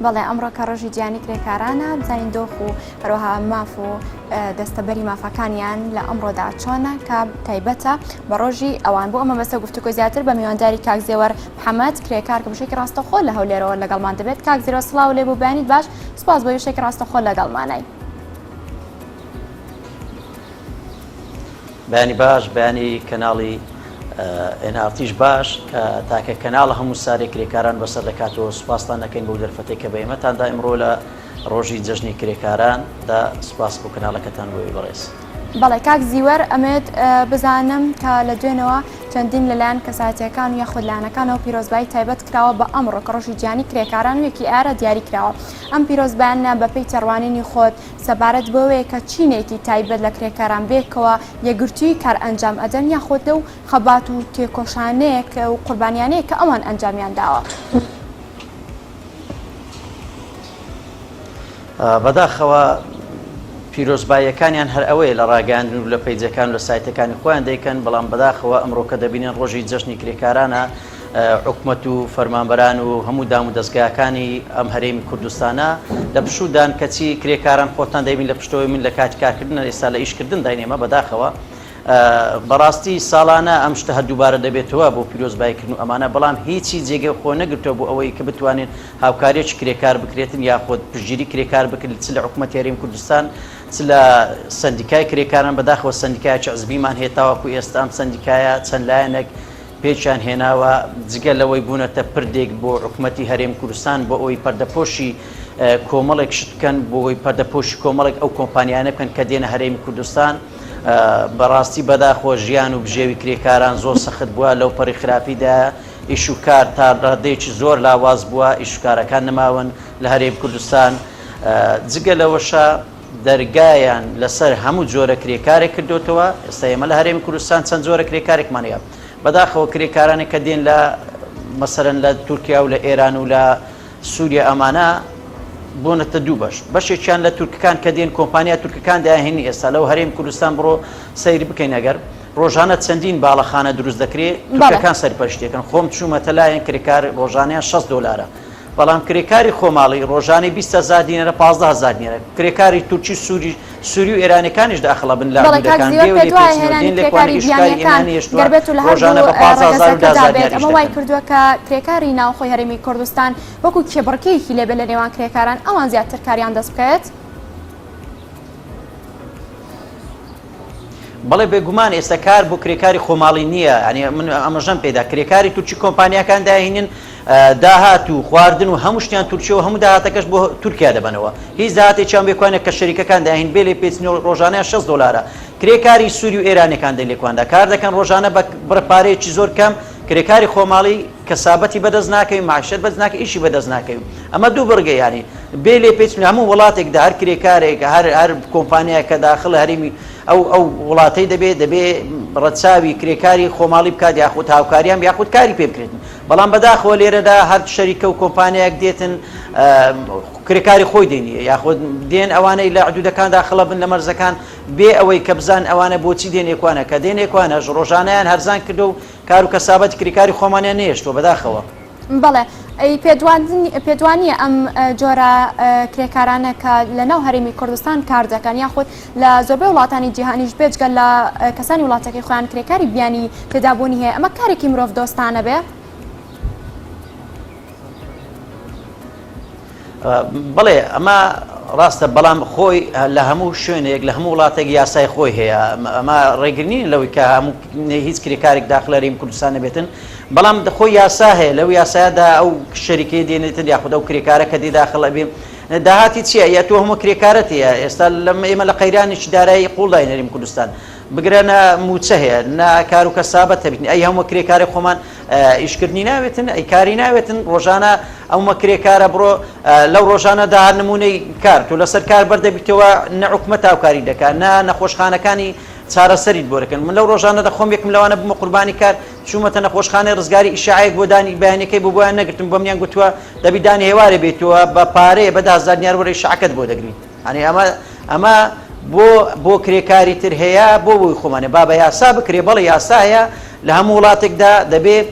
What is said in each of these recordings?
بەڵێ ئەمڕۆ کە ڕۆژی گیانی کرێکارانە بزانین دۆخ و هەروەها ماف و دەستەبەری مافەکانیان لە ئەمڕۆدا چۆنە کە تایبەتە بە ڕۆژی ئەوان بۆ ئەمە بەسە گفتوگۆ زیاتر بە میوانداری کاک زێوەر محەممەد کرێکار کە بشێکی ڕاستەخۆ لە هەولێرەوە لەگەڵمان دەبێت کاک زیرۆ سڵاو لێ بوو بەیانیت باش سپاس بۆ یشێکی ڕاستەخۆ لەگەڵمانای. بەیانی باش بەیانی کەناڵی ئێناڵتیش باش کە تاکە کەناڵە هەموو سارێ کرێکاران بەسەر دەکاتەوە سوپاسان دەکەین بۆ دەرفەتەی کە بە ئێمەتاندا ئەمڕۆ لە ڕۆژی جەژنی کرێکاران دا سوپاس بۆ کەناڵەکەتان بۆی بەڕێز. بەڵێ کاک زیوەر ئەمێت بزانم کە لە دوێنەوە چەندین لەلایەن کەساتیەکان و یاخود لایەنەکانەوە پیرۆزبایی تایبەت کراوە بە ئەمڕۆ کە ڕۆژی گیانی کرێکاران وێکی ئارە دیاری کراوە. ئەم پیرۆزبایانە بەپێی تەڕوانینی خۆت سەبارەت بەوەیە کە چینێکی تایبەت لە کرێکاران بێکەوە یەکگرتووی کار ئەنجام ئەدەن یاخود لەو خەبات و تێکۆشانەیەک و قوربانیانەیە کە ئەوان ئەنجامیان داوە. بەداخەوە پیرۆزباییەکانیان هەر ئەوەیە لە ڕاگەاندن و لە پەیجەکان و لە سایتەکانی خۆیان دەیکەن، بەڵام بەداخەوە ئەمڕۆ کە دەبینێن ڕۆژی جەژنی کرێکارانە حکومەت و فەرمانبەران و هەموو دام و دەستگاکانی ئەم هەرێمی کوردستانە لە پشودان کەچی کرێکاران خۆتان دەبین لە پشتەوەی من لە کاتی کارکردن ئێستا لە ئیشکردن داینێمە بەداخەوە بەڕاستی ساڵانە ئەم شتە هەر دووبارە دەبێتەوە بۆ پیرۆزباییکردن و ئەمانە، بەڵام هیچی جێگە خۆ نەگرتەوە بۆ ئەوەی کە بتوانین هاوکاریەکی کرێکار بکرێتن یاخۆت پشتگیری کرێکار بکرێت چ لە حکومەتی هەرێمی کوردستان چ لە سندیکای کرێکاران بەداخەوە سندیکایەکی حزبیمان هەیە تاوەکو ئێستا ئەم سندیکایە چەند لایەنێک پێچیان هێناوە جگە لەوەی بوونەتە پردێک بۆ حکومەتی هەرێمی کوردستان بۆ ئەوەی پەردەپۆشی کۆمەڵێک شت بکەن بۆ ئەوەی پەردەپۆشی کۆمەڵێک ئەو کۆمپانیانە بکەن کە دێنە هەرێمی کوردستان. بەڕاستی بەداخۆ ژیان و بژێوی کرێکاران زۆر سەخت بووە لەو پەڕی خراپیدا، ئیش و کار تا ڕادەیەکی زۆر لاواز بووە، ئیشکارەکان نەماون لە هەرێمی کوردستان. جگە لەوەشە دەرگایان لەسەر هەموو جۆرە کرێکارێک کردوتەوە. ئێستا ئێمە لە هەرێمی کوردستان چەند جۆرە کرێکارێکمان هەیە، بەداخەوە کرێکارانێک کە دێن لە مەسەرەن لە تورکیا و لە ئێران و لە سووریا ئەمانە بۆنەتە دوو بەشێکیان لە تورکەکان کە دێن کۆمپانیا تورکەکان داهێنی ئێستا لەو هەرێمی کوردستان بڕۆ سەیری بکەین ئەگەر ڕۆژانە چەندین باڵەخانە دروست دەکرێت تورکەکان سەرپەرشتێکن. خۆم چوومەتە لایەن کرێکار ڕۆژانەیان $6، بەڵام کرێکاری خۆماڵی ڕۆژانەی 20,000 دینەرە 15,000 دینەرە. کرێکاری تورکی سووری و ئێرانەکانیش داخڵە بن لە دەکان ئەمە وای کردووە کە کرێکاری ناوخۆی هەرێمی کوردستان وەکو کێبڕکەیەکی لێبێ لە نێوان کرێکاران ئەوان زیاتر کاریان دەست بکەوێت. بەڵێ بێگومان ئێستا کار بۆ کرێکاری خۆماڵی نییە، ئەنی من ئەمەژەم پێدا کرێکاری تورکی کۆمپانیەکان داهێنن داهات و خواردن و هەموو شتیان تورکیەوە هەموو داهاتەکەش بۆ تورکیا دەبنەوە، هیچ داهاتێکیان بێکوانێت کە شەریکەکان داهێن بێ لێ پێچنەوە ڕۆژانەیە $6. کرێکاری سووری و ئێرانەکان دەی لێکواندا کار دەکەن ڕۆژانە بە بڕپارەیەکی زۆر کەم. کرێکاری خۆماڵی کەسابەتی بەدەست ناکەوی، معاشەت بەدەست ناکەی، ئیشی بەدەست ناکەوی. ئەمە دوو بڕگە یانی بێ لێ پێچنی هەموو وڵاتێکدا هەر کرێکارێک هەر کۆمپانیای کە داخل هەرێمی ئەو وڵاتەی دەبێ ڕەچاوی کرێکاری خۆماڵی بکات یاخود هاوکاریان یاخود کاری پێ بکرێتن. بەڵام بەداخەوە لێرەدا هەر شەریکە و کۆمپانیایەک دێتن کرێکاری خۆی دێنی یاخود دێن ئەوانەی لە حدودەکان داخڵە بن لە مەرزەکان بێ ئەوەی کە بزان ئەوانە بۆچی دێنێکوانە کە دێنێکوانەش ڕۆژانەیان هەرزان کردو و کار و کەسابەتی کرێکاری خۆمانیان نێشتوە بەداخەوە. بەڵێ پێدوانیە ئەم جۆرە کرێکارانە کە لە ناو هەرێمی کوردستان کار دەکەن یاخود لە زۆربەی وڵاتانی جیهانیش بێجگە لە کەسانی وڵاتەکەی خۆیان کرێکاری بیانی تێدابوونی هەیە، ئەمە کارێکی مرۆڤ دۆستانە بێ؟ بڵێ ئەمە ڕاستە، بەڵام خۆی لە هەموو شوێنێک لە هەموو وڵاتێک یاسای خۆی هەیە. ئەمە ڕێگرنی لەوەی کە هەموو هیچ کرێکارێک داخل هەرێمی کوردستان نەبێتن، بەڵام خۆی یاسا هەیە لەو یاسایەدا ئەو شەریکەی دێنێتن یاخود ئەو کرێکارە کە دی داخڵ ئەبێ داهاتی چییە؟ یا تۆ هەموو کرێکارەت هەیە. ئێستا ئێمە لە قەیرانێکی دارایی قوڵدای هەرێمی کوردستان بگرەنە موچە هەیە ناکار و کەسابەت هەبێتن، ئەی هەموو کرێکارێک خۆمان ئیشکردنی ناوێتن، ئەی کاری ناوێتن. ڕۆژانە ئەومە کرێکارە بڕۆ لەو ڕۆژانەدا هەر نمونەی کار تۆ لەسەر کار بەردەبیتەوە نە حکومەت هاوکاری دەکات نە نەخۆشخانەکانی چارەسەریت بۆ دەکەن. من لەو ڕۆژانەدا خۆم یەکم لەوانە بمە قوربانی کار چوومەتە نەخۆشخانەی ڕزگاری ئیشاعەیەک بۆ دانی بەیانەکەی بۆ بۆیان نەگرتم، بۆ منیان گوتووە دەبی دانی هێوارێ بێتەوە بە پارەیە بە 10,000 دینار وەرەی شعکت بۆ دەگریت. ئەنی ئەمە بۆ کرێکاری تر هەیە بۆ بۆی خۆمانێ با بە یاسا بکرێ. بەڵێ یاسا هەیە لە هەموو وڵاتێکدا دەبێت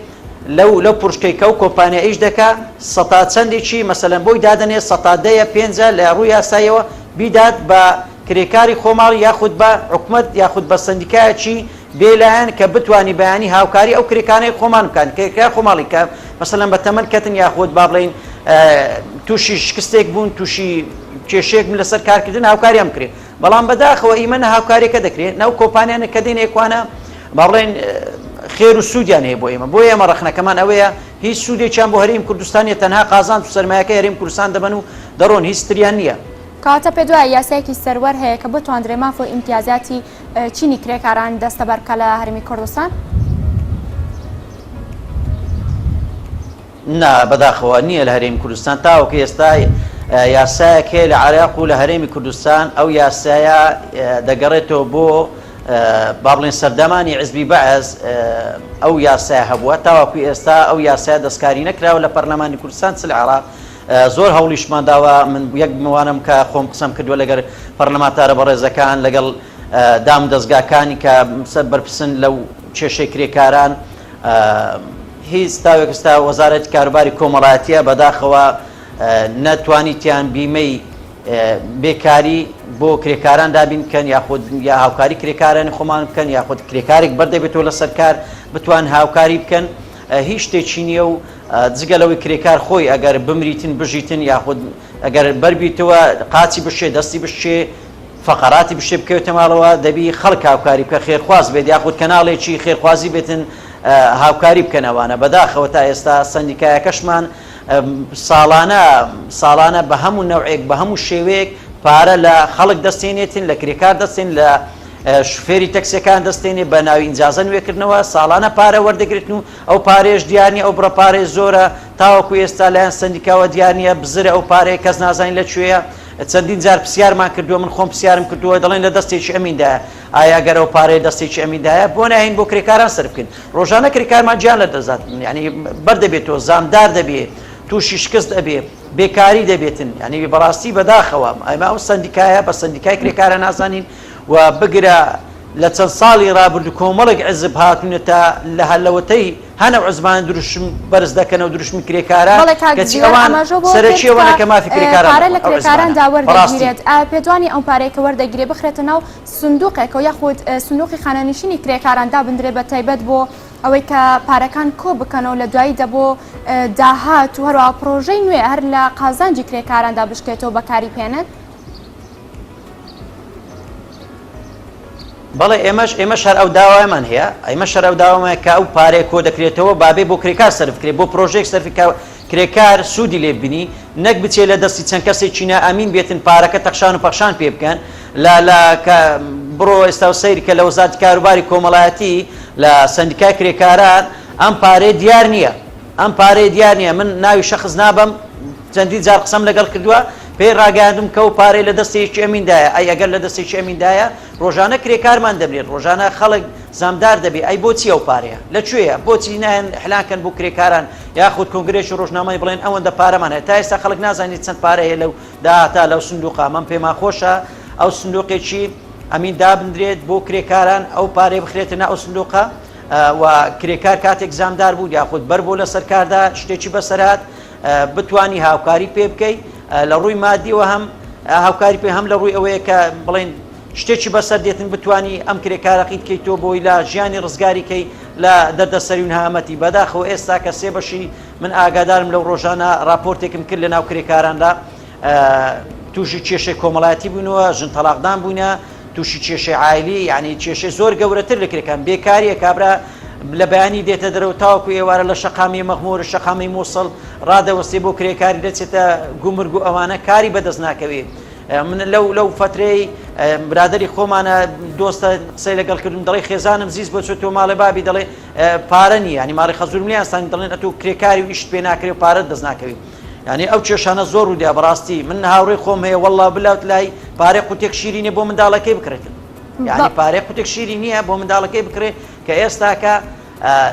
لەو پرشکەیکە و کۆمپانیایش دەکا سەتا چەندێکی مەسەلەن بۆی دادەنێت سەتادەیە پێنجە لە ڕووی یاسایەوە بیدات بە کرێکاری خۆماڵ یاخود بە حکومت یاخود بە سندیکایەکی بێلایەن کە بتوانی بەیانی هاوکاری ئەو کرێکانەی خۆمان بکەن کرێکار خۆماڵی کە مەسەلەن بە تەمەن کەتن یاخود با بڵێن تووشی شکستێک بوون تووشی کێشێک لەسەر کارکردن هاوکاریان بکرێت بەڵام بەداخەوە ئیمەنە هاوکاریەکە دەکرێت ناو کۆمپانیانە کە دێن ئێکوانە با بڵێن خێر و سوودیان هەیە بۆ ئێمە بۆ ئێمە ڕەخنەکەمان ئەوەیە هیچ سوودێکیان بۆ هەرێمی کوردستانی تەنها قازان و سەرمایەکە هەرێمی کوردستان دەبن و دەڕۆن هیچ تریان نییە. کاتە پێ دوای یاسایەکی سەروەر هەیە کە بتوانرێ مافۆ ئیمتیازاتی چینی کرێکاران دەستەبەرکە لە هەرێمی کوردستان؟ نا بەداخەوە نییە لە هەرێمی کوردستان تاوەکە ئێستا یاسایەکێ لە عێراق و لە هەرێمی کوردستان ئەو یاسایە دەگەڕێتەوە بۆ با بڵێن سەردەمانی حیزبی بەعز ئەو یاسایە هەبووە تاوەکو ئێستا ئەو یاسایە دەستکاری نەکراوە لە پەرلەمانی کوردستان چ لە عێراق زۆر هەوڵیشمان داوە من یەک میوانم کە خۆم قسەم کردووە لەگەر پەرلەمانتارە بەڕێزەکان لەگەڵ دام دەستگاکانی کە بەرپرسن لەو کێشەی کرێکاران هیچ تاوێک ئێستا وەزارەتی کاروباری کۆمەڵایەتیە بەداخەوە نەتوانیتیان بیمەی بێکاری بۆ کرێکاران دابین بکەن یاخود یا هاوکاری کرێکارانی خۆمان بکەن یاخود کرێکارێک بەردەبێتەوە لەسەر کار بتوان هاوکاری بکەن هیچ شتێکی نییە و جگەلەوەی کرێکار خۆی ئەگەر بمریتن بژیتن یاخود ئەگەر بەربیتەوە قاچی بشێ دەستی بشێ فەقەراتی بشێ بکەوێتە ماڵەوە دەبی خەڵک هاوکاری بکە خێرخواز بێت یاخود کەناڵێکی خێرخوازی بێتن هاوکاری بکەنەوانە بەداخەوە تا ئێستا سندیکایەکەشمان ساڵانە بە هەموو نەوعێک بە هەموو شێوەیەک پارە لە خەڵک دەستێنێتن لە کرێکار دەستێن لە شوفێری تەکسیەکان دەستێنێ بە ناوی ئینجازە نوێکردنەوە ساڵانە پارە وەردەگرتن و ئەو پارێش دیارنی ئەو بڕە پارێ زۆرە تاوەکو ئێستا لایەن سندیکاوە دیارنیە بزرە ئەو پارەیە کەس نازانین لەکوێیە چەندین جار پرسیارمان کردووە من خۆم پرسیارم کردووە دەڵێن لە دەستێکی ئەمیندایە ئایا گەر ئەو پارەی دەستێکی ئەمیندایە بۆ ناهین بۆ کرێکاران سەر بکەین ڕۆژانە کرێکارمان گیان لە دەزات ینی بەردەبێتەوە زامدار دەبێت تووشی شکست ئەبێ بێکاری دەبێتن ینی بەڕاستی بەداخەوە ئەمە ئەو سندیکایە بە سندیکای کرێکارە نازانین و بگرە لە چەند ساڵی ڕابرد کۆمەڵێک حیزب هاتوونەتە لە هەلەوەتەی هەنە عزمان دروشم بەرز دەکەن و دروشمی کرێکاران کەچی ئەوان سەرەکیەوەنە کە مافی کرێکاران لە کرێکاراندا وەردەگیرێت پێتوانی ئەو پارەیەکە وەردەگیرێ بخرێتە ناو سندوقێکەوە یاخود سندوقی خانەنشینی کرێکاراندا بندرێ بە تایبەت بۆ ئەوەی کە پارەکان کۆ بکەنەوە لە دواییدا بۆ داهات و هەروە پرۆژەی نوێ هەر لە قازانجی کرێکاراندا بشکێتەوە بەکاری پێێنێت. بەڵێ ئێمەش هەر ئەو داوایمان هەیە ئەمە شەر ئەو داوامان کە ئەو پارەیە کۆ دەکرێتەوە بابێ بۆ کرێکار سەرف بکرێت بۆ پرۆژێک سەرفی کرێکار سوودی لێ ببینی نەک بچێت لە دەستی چەند کەسێکی نائەمین بێتن پارەکە تەخشان و پەخشان پێ بکەن بڕۆ ئێستا و سەیری کە لە وەزارەتی کاروباری کۆمەڵایەتی لە سندیکای کرێکاران ئەم پارەی دیار نییە ئەم پارەی دیار نییە من ناوی شەخص نابم چەندی جار قسەم لەگەڵ کردووە پێی ڕاگەاندم کە و پارەی لە دەستێکی ئەمیندایە ئەی ئەگەر لە دەستێکی ئەمیندایە ڕۆژانە کرێکارمان دەبرێت ڕۆژانە خەڵک زامدار دەبێت ئەی بۆچی ئەو پارەیە لەکوێیە بۆچی نایەن حلانکەن بۆ کرێکاران یاخود کۆنگرێکی ڕۆژنامەی بڵێن ئەوەندە پارەمانە تا ئێستا خەڵک نازانێت چەند پارەیە لەو داهاتا لەو سندوقا من پێما خۆشە ئەو سندوقێکی ئەمین دابدرێت بۆ کرێکاران ئەو پارەی بخرێتە ناو ئەو سندوقا و کرێکار کاتێک زامدار بوو یاخود بەر بۆ لەسەر کاردا شتێکی بەسەرات بتوانی هاوکاری پێ بکەیت لە ڕووی مادیەوە هەم هاوکاری پێ هەم لە ڕووی ئەوەیە کە بڵێن شتێکی بەسەر دێتن بتوانی ئەم کرێکارەقیت کەیتەوە بۆی لە ژیانی ڕزگاریکەی لە دەردەسەری و نەهامەتی بەداخەوە ئێستا کە سێ بەشی من ئاگادارم لەو ڕۆژانە راپۆرتێکم کرد لە ناو کرێکاراندا تووشی کێشەی کۆمەڵایەتی بوونەوە ژن تەلاقدان بوونە تووشی کێشەی عایلی یعنی کێشەی زۆر گەورەتر لە کرێکان بێکاریە کابرا لە بەیانی دێتە دەرەوە تاوەکو ئێوارە لە شەقامی مەخموور شەقامی مووسڵ ڕادەوەستێ بۆ کرێکاری دەچێتە گومرگ و ئەوانە کاری بەدەست ناکەوێت من لەو فترەی برادری خۆمانە دۆستە قسەی لەگەڵ کردم دەڵێ خێزانم زیست بۆ چێتەوە ماڵی بابی دەڵێ پارە نیە ینی ماڵی خەزوورم لیانستانی دەڵێن ئەتۆ کرێکاری و ئیشت پێ ناکرێت و پارەت دەست ناکەوێت ینی ئەو کێشانە زۆر ڕوودیا بەڕاستی من هاوڕێی خۆم هەیە وەڵڵا بلاوت لای پارەی قوتێک شیری نیە بۆ منداڵەکەی بکرێتن یعنی پارەی قوتێک شیری نییە بۆ منداڵەکەی بکرێت کە ئێستاکە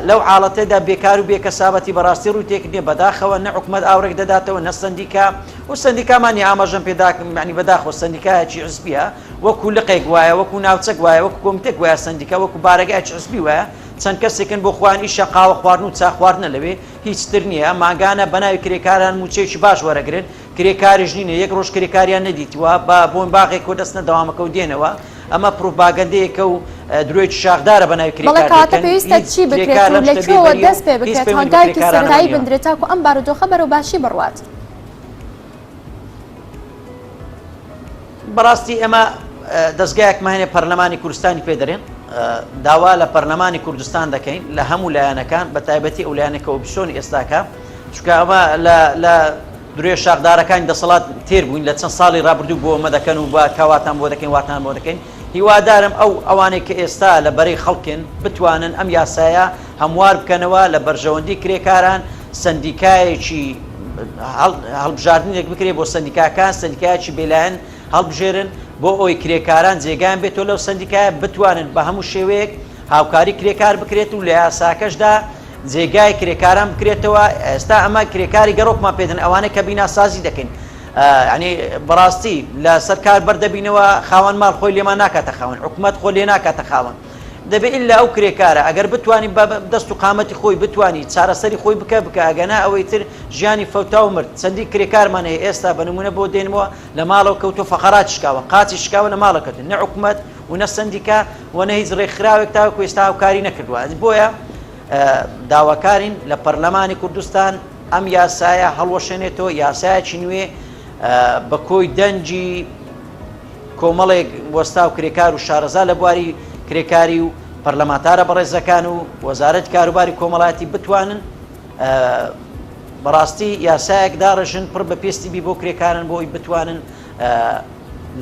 لەو حاڵەتەدا بێکار و بێکەسابەتی بەڕاستی ڕووی تێک نییە بەداخەوە نە حکومەت ئاورێک دەداتەوە نە سندیکا و سندیکامانی ئاماژەم پێداکەم ینی بەداخەوە سندیکایەکی حزبیە وەکو لقێک وایە وەکو ناوچەک وایە وەکو کۆمیتێک وایە سندیکا وەکو بارەگایکی حزبی وایە چەند کەسێکن بۆ خوانی شەقاوە خواردن و چا خواردنە لەوێ هیچتر نییە ماگانە بەناوی کرێکاران موچێکی باش وەرەگرن کرێکاری ژنینە یەک ڕۆژ کرێکاریان نەدیتوە بە بۆن باغێک کۆ دەستنە دەوامەکە و دێنەوە ئەمە پروپاگەندەیەکە و درۆیکی شاخدارە بەناوی کرێکارەکە پێویستە چی بکرێت و لەکوێوە دەست پێ بکرێت هەنگاوێکی سەرەتایی بندرێت تاکو ئەم بارودۆخە بەرەو باشی بڕوات. بەڕاستی ئێمە دەستگایەکمان هەیە پەرلەمانی کوردستانی پێدەرێن داوا لە پەرلەمانی کوردستان دەکەین لە هەموو لایەنەکان بە تایبەتی ئەو لایەنەکە ئۆپسیۆنی ئێستاکە چونکە ئەمە لە درێ شاخدارەکانی دەسەڵات تێر بووین لە چەند ساڵی ڕابردوو بۆ ئەمە دەکەن و بە کاواتان بۆ دەکەین واتان بۆ دەکەین هیوادارم ئەوانەی کە ئێستا لە بەرەی خەڵکن بتوانن ئەم یاسایە هەموار بکەنەوە لە بەرژەوەندی کرێکاران سندیکایەکی هەڵبژاردنێک بکرێت بۆ سندیکاکان سندیکایەکی بێلایەن هەڵبژێرن بۆ ئەوی کرێکاران جێگیان بێتەوە لەو سندیکایە بتوانن بە هەموو شێوەیەک هاوکاری کرێکار بکرێت و لە یاساکەشدا جێگای کرێکاران بکرێتەوە ئێستا ئەمە کرێکاری گەڕۆکمان پێدن ئەوانەی کە بیناسازی دەکەین ینی بەڕاستی لە سەرکار بەردەبینەوە خاوەن ماڵ خۆی لێمان ناکاتە خاوەن حکوومەت خۆ لێ ناکاتە خاوەن دەبێت ئللا ئەو کرێکارە ئەگەر بتوانین دەست و قامەتی خۆی بتوانی چارەسەری خۆی بکە ئەگەنا ئەوەی تر ژیانی فەوتا و مرد چەندی کرێکارمان هەیە ئێستا بە نمونە بۆ دێنمەوە لە ماڵەوە کەوتۆ فەقەرات شکاوە قاچی شکاوە لە ماڵەکەتن نە حکوومەت و نە سندیکا و نە هیچ ڕێکخراوێک تاوەکو ئێستا هاوکاری نەکردووە بۆیە داواکارین لە پەرلەمانی کوردستان ئەم یاسایە هەڵوەشێنێتەوە یاسایەکی نوێ بە کۆی دەنجی کۆمەڵێک وەستا و کرێکار و شارەزا لە بواری کرێکاری و پەرلەمانتارە بەڕێزەکان و وەزارەتی کاروباری کۆمەڵایەتی بتوانن بەڕاستی یاسایەک داڕژن پڕ بە پێستی بی بۆ کرێکارن بۆی بتوانن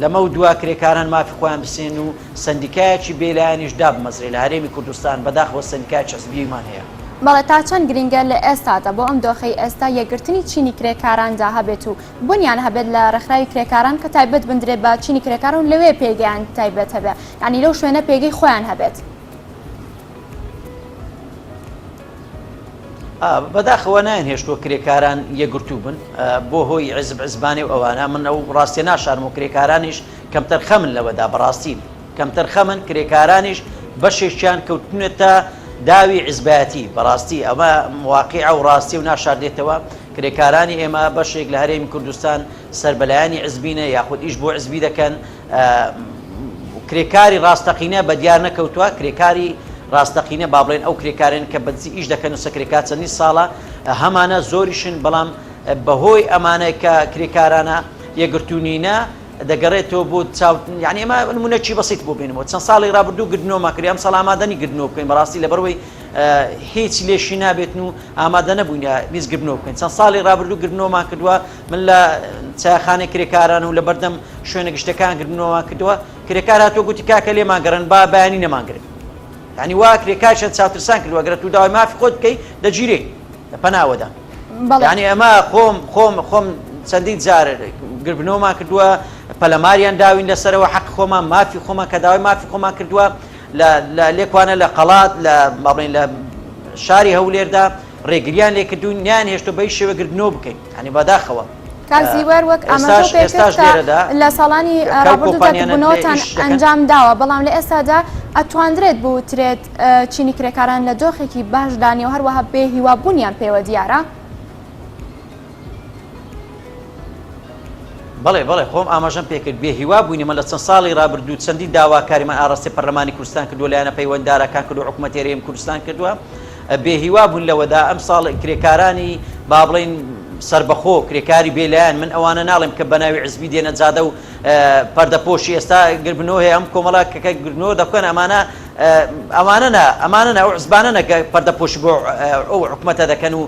لەمە و دوا کرێکاران مافی خۆیان بسێن و سندیکایەکی بێلایەنیش دابمەزرێ لە هەرێمی کوردستان بەداخەوە سندیکای چەسبیمان هەیە. بەڵێ تا چەند گرنگە لە ئێستادا بۆ ئەم دۆخەی ئێستا یەکگرتنی چینی کرێکاراندا هەبێت و بۆنیان هەبێت لە ڕێکخراوی کرێکاران کە تایبەت بندرێت بە چینی کرێکاران لەوێ پێگەیان تایبەت هەبێت ینی لەو شوێنە پێگەی خۆیان هەبێت. بەداخەوە نایەن هێشتووە کرێکاران یەکگرتوو بن بۆ هۆی عزب عزبانی و ئەوانە من ئەو ڕاستی ناشارم و کرێکارانیش کەمتەر خەمن لەوەدا بەڕاستی کەمتەر خەمن کرێکارانیش بەشێکیان کەوتونێتە داوی عزبایەتی بەڕاستی ئەمە مواقع و ڕاستی و ناشاردێتەوە کرێکارانی ئێمە بەشێک لە هەرێمی کوردستان سەربەلایانی عزبینە یاخود ئیش بۆ عزبی دەکەن کرێکاری ڕاستەقینە بە دیار نەکەوتووە کرێکاری ڕاستەقینە با بڵێن ئەو کرێکارن کە بەدزی ئیش دەکەن و سەکرێکات چەندی ساڵە هەمانە زۆریشن بەڵام بەهۆی ئەمانەی کە کرێکارانە یەکگرتوونینە دەگەڕێتەوە بۆ یعنی ئێمە نمونەکی بەسیط بۆ بینەوە چەند ساڵی ڕابردوو گردنەوەمان کرد ئەم ساڵ ئامادەنی گردنەوە بکەین بەڕاستی لەبەرەوەی هیچ لێشی نابێتن و ئامادە نەبووین ویست گردنەوە بکەین چەند ساڵی ڕابردوو گردنەوەمان کردووە من لە چایخانەی کرێکاران و لە بەردەم شوێنە گشتەکان گردنەوەمان کردووە کرێکار هاتووە گوتی کاکە لێمان گەڕن با بەیانی نەمانگرن ینی وا کرێکارشە چاوترسان کردووە گەرە تو داوای مافی خۆت بکەی دەگیرێ لە پەناوەدا ینی ئەمە خۆم چەندی جار گربنەوەمان کردووە پەلەماریان داوین لەسەرەوە حەق خۆمان مافی خۆمان کە داوای مافی خۆمان کردووە لێکوانە لە قەڵات لە باڵێن لە شاری هەولێردا ڕێگریان لێ کردوون نیان هێشتۆ بەی شێوە گردنەوە بکەین ینی بەداخەوە کازیوەر وەک ئەمە لە ساڵانی ڕابردوودابوونەوەتان ئەنجام داوە بەڵام لە ئێستادا ئەتواندرێت بوترێت چینی کرێکاران لە دۆخێکی باش دانی و هەروەها بێ هیوابوونیان پێوە دیارە. بەڵێ خۆم ئاماژەم پێکرد بێ هیوا بووینەمە لە چەند ساڵی ڕابردوو چەندی داواکاریمان ئاڕاستی پەرلەمانی کوردستان کردووە لایەنە پەیوەنددارەکان کردو حکوومەتی هەرێمی کوردستان کردووە بێ هیوا بوون لەوەدا ئەم ساڵ کرێکارانی با بڵێن سربەخۆ کرێکاری بێلایەن من ئەوانە ناڵێم کە بەناوی عزبی دێنە جادە و پەردەپۆشی ئێستا گربنەوە هەیە ئەم کۆمەڵە کە گرنەوە دەکەن ئەمانە ئەو عزبانە نەکە پەردەپۆشی بۆ ئەو حکوومەتە دەکەن و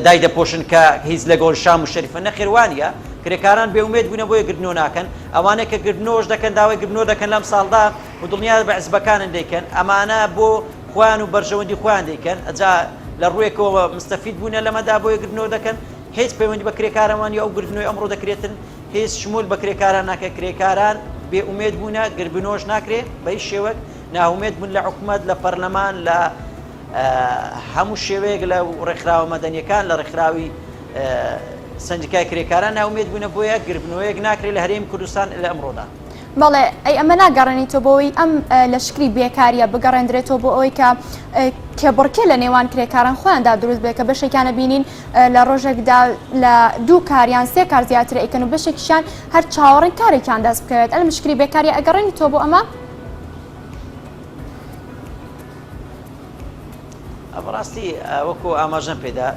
دای دەپۆشن کە هیچ لەگەڵ شام و شەریفە نەخێوانە کرێکاران بێومێت بوونە بۆیە گرنەوە ناکەن ئەوانەیە کە گرنەوەش دەکەن داوای گرنەوە دەکەن لەم ساڵدا و دڵنیا بە عزبەکانن دەیکەن ئەمانە بۆ خۆیان و بەرژەوەندی خۆیان دەیکەن ئەجا لە ڕوویەکەوە مستەفید بوونە لەمەدا بۆیە گرنەوە دەکەن هیچ پەیوەندی بە کرێکارەوان یا ئەو گرنەوەی ئەمڕۆ دەکرێتن هیچ شمول بە کرێکاران ناکە کرێکاران بێئومێد بوونە گربنەوەش ناکرێت بە هیچ شێوەک ناومێت بوون لە حکوومەت لە پەرلەمان لە هەموو شێوەیەک لە ڕێکخراوە مەدەنیەکان لە ڕێکخراوی سندیکای کرێکاران ناومێت بوونە بۆیە گربنەوەیەک ناکرێت لە هەرێمی کوردستان لە ئەمڕۆدا. بەڵێ ئەی ئەمە ناگەڕێنیتەوە بۆەوەی ئەم لەشکری بێکاریە بگەڕێنرێتەوە بۆ ئەوەی کە کێبڕکێ لە نێوان کرێکاران خۆیاندا دروست بێت کە بەشێکیانە بینین لە ڕۆژێکدا لە 2 کاریان 3 کار زیاتر ئەیکەن و بەشێکیشیان هەر چاوەڕێن کارێکیان دەست بکەوێت ئەم مشکلی بێکاریە ئەگەڕێنیتەوە بۆ ئەمە بەڕاستی وەکو ئاماژەم پێدا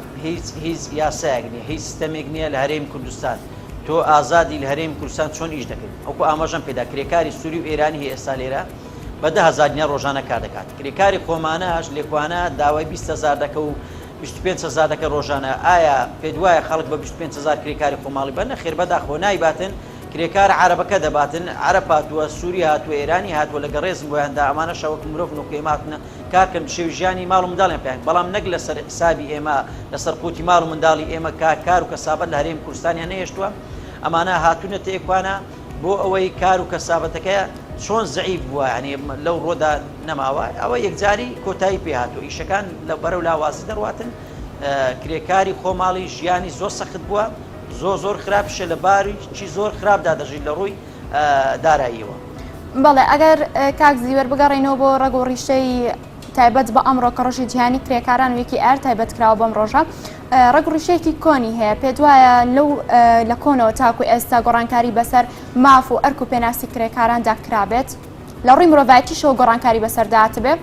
هیچ یاسایەک نییە هیچ سیستەمێک نییە لە هەرێمی کوردستان تۆ ئازادی لە هەرێمی کوردستان چۆن ئیش دەکەیت ئەوکو ئاماژەم پێدا کرێکاری سووری و ئێرانی هەیە ئێستا لێرە بە 10,000 ڕۆژانە کار دەکات کرێکاری خۆمانەش لێکوانە داوای 20,000 دەکە و 25,000 دەکە ڕۆژانە ئایا پێت وایە خەڵک بە 25,000 کرێکاری خۆماڵی بەنە خێر بەداخۆ نایباتن کرێکار عەرەبەکە دەباتن عەرەب هاتووە سووری هاتووە ئێرانی هاتووە لەگە ڕێزم بۆیاندا ئەمانە شەوەک مرۆڤ نوکەیماتنە کارکەم شێوی ژیانی ماڵ و منداڵیان پێیان بەڵام نەک لەسەر حسابی ئێمە لەسەر قوتی ماڵ و منداڵی ئێمە کار و کەسابەت لە هەرێمی کوردستانیان نەهێشتووە ئەمانە هاتوونەتە ئێکوانە بۆ ئەوەی کار و کەسابەتەکە چۆن زەعیف بووە ینی لەو ڕۆدا نەماوە ئەوە یەکجاری کۆتایی پێ هاتووە ئیشەکان لە بەرەو لاوازی دەڕواتن کرێکاری خۆماڵی ژیانی زۆر سەخت بووە زۆر خراپشە لە باریی زۆر خراپدا دەژین لە ڕووی داراییەوە بەڵێ ئەگەر کاک زیوەر بگەڕێنەوە بۆ ڕێگ و ڕیشەی تایبەت بە ئەمڕۆ کە ڕۆژی جیهانی کرێکاران وێکی ئەر تایبەت کراوە بەم ڕۆژە ڕێگ و ڕیشەیەکی کۆنی هەیە پێت وایە لەو لە کۆنەوە تاکو ئێستا گۆڕانکاری بەسەر ماف و ئەرک و پێناسی کرێکاراندا کرابێت لە ڕووی مرۆڤایەتیشەوە گۆڕانکاری بەسەردات بێت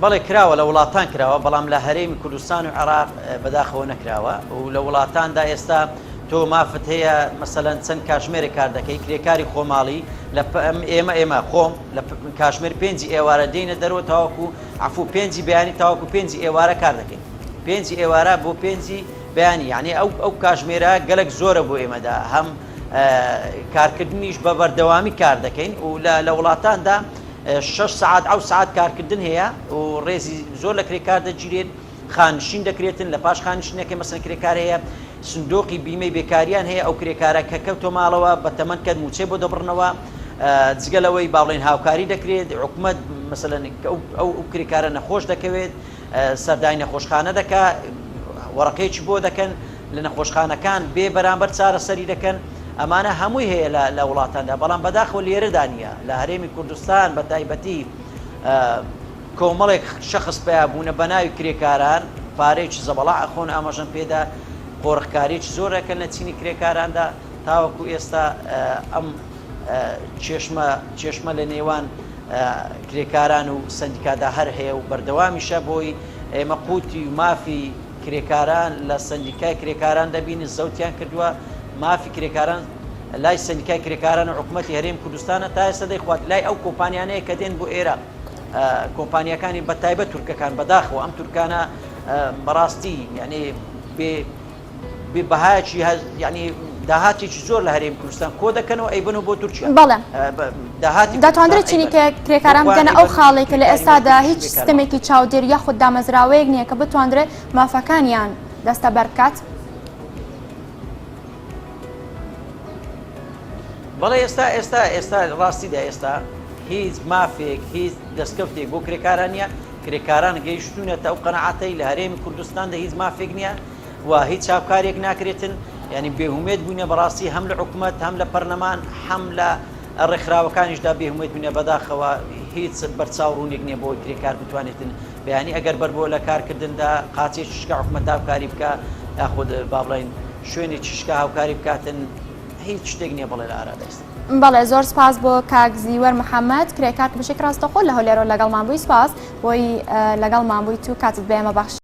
بەڵێ کراوە لە وڵاتان کراوە بەڵام لە هەرێمی کوردستان و عێراق بەداخەوە نەکراوە و لە وڵاتاندا ئێستا تۆ مافت هەیە مەسەلەن چەند کاتژمێرێک کار دەکەی کرێکاری خۆماڵی لە ئێمە خۆم لە کاتژمێر 5 ئێوارە دێنە دەرەوە تاوەکو عفو 5 بەیانی تاوەکو 5 ئێوارە کار دەکەین 5 ئێوارە بۆ 5 بەیانی یعنی ئەو کاتژمێرە گەلک زۆرە بۆ ئێمەدا هەم کارکردنیش بە بەردەوامی کار دەکەین و لە وڵاتاندا 6 ساعت ئەو ساعت کارکردن هەیە و ڕێزی زۆر لە کرێکار دەگیرێت خانشین دەکرێتن لە پاش خانشینەکە مەسەن کرێکار هەیە سندۆقی بیمەی بێکاریان هەیە ئەو کرێکارە کە کەوتۆ ماڵەوە بە تەمەەن کە موچێ بۆ دەبڕنەوە جگەلەوەی باڵێن هاوکاری دەکرێت حکومت مەسەلەن ئەو کرێکارە نەخۆش دەکەوێت سەردای نەخۆشخانە دەکا وەڕقەیەکی بۆ دەکەن لە نەخۆشخانەکان بێ بەرامبەر چارەسەری دەکەن ئەمانە هەمووی هەیە لە وڵاتاندا بەڵام بەداخەوە لێرەدا نیە لە هەرێمی کوردستان بە تایبەتی کۆمەڵێک شەخص پیا بوونە بەناوی کرێکاران پارێکی زەبەڵا ئەخۆن ئاماژەم پێدا قۆڕخکاریی زۆرەکە لە چینی کرێکاراندا تاوەکو ئێستا ئەم چێشمە لە نێوان کرێکاران و سندیکادا هەر هەیە و بەردەوامیشە بۆی ئێمە قوتی و مافی کرێکاران لە سندیکای کرێکاران دەبینی زەوتیان کردووە مافی کرێکاران لای سندیکای کرێکاران و حکوومەتی هەرێمی کوردستانە تا ئێستا دەیخوات لای ئەو کۆمپانیانەیە کە دێن بۆ ئێرە کۆمپانیەکانی بەتایبەت تورکەکان بەداخەوە ئەم تورکانە بەڕاستی یعنی بەهایەکی ینی داهاتێکی زۆر لە هەرێمی کوردستان کۆ دەکەنەوە ئەی بنەوە بۆ تورکیا بەڵێ دەتوانرێت چینی کرێکاران بگەنە ئەو خاڵێک کە لە ئێستادا هیچ سیستەمێکی چاودێر یاخود دامەزراوەیەک نییە کە بتوانرێت مافەکانیان دەستە بەرکات بەڵێ ئێستا ڕاستیدا ئێستا هیچ مافێک هیچ دەستکەوتێک بۆ کرێکاران نیە کرێکاران گەیشتونەتە ئەو قەنەعەتەی لە هەرێمی کوردستاندا هیچ مافێک نییە و هیچ هاوکارێک ناکرێتن ینی بێهومێت بوونە بەڕاستی هەم لە حکوومەت هەم لە پەرلەمان هەم لە ڕێکخراوەکانیشدا بێهومێت بوونە بەداخەوە هیچ بەرچاوڕوونێک نییە بۆ کرێکار بتوانێتن بەیانی ئەگەر بەر بۆ لە کارکردندا قاچێکی شکا حکوومەت هاوکاری بکە یاخود با بڵێن شوێنێکی شکا هاوکاری بکاتن هیچ شتێک نییە بڵێ لە ئارادەست بەڵێ زۆر سپاس بۆ کاک زیوەر محەممەد کرێکار بەشێک ڕاستەخۆ لە هەولێرۆ لەگەڵمان بووی سپاس بۆی لەگەڵمان بوویت و کاتت بێمە بەخش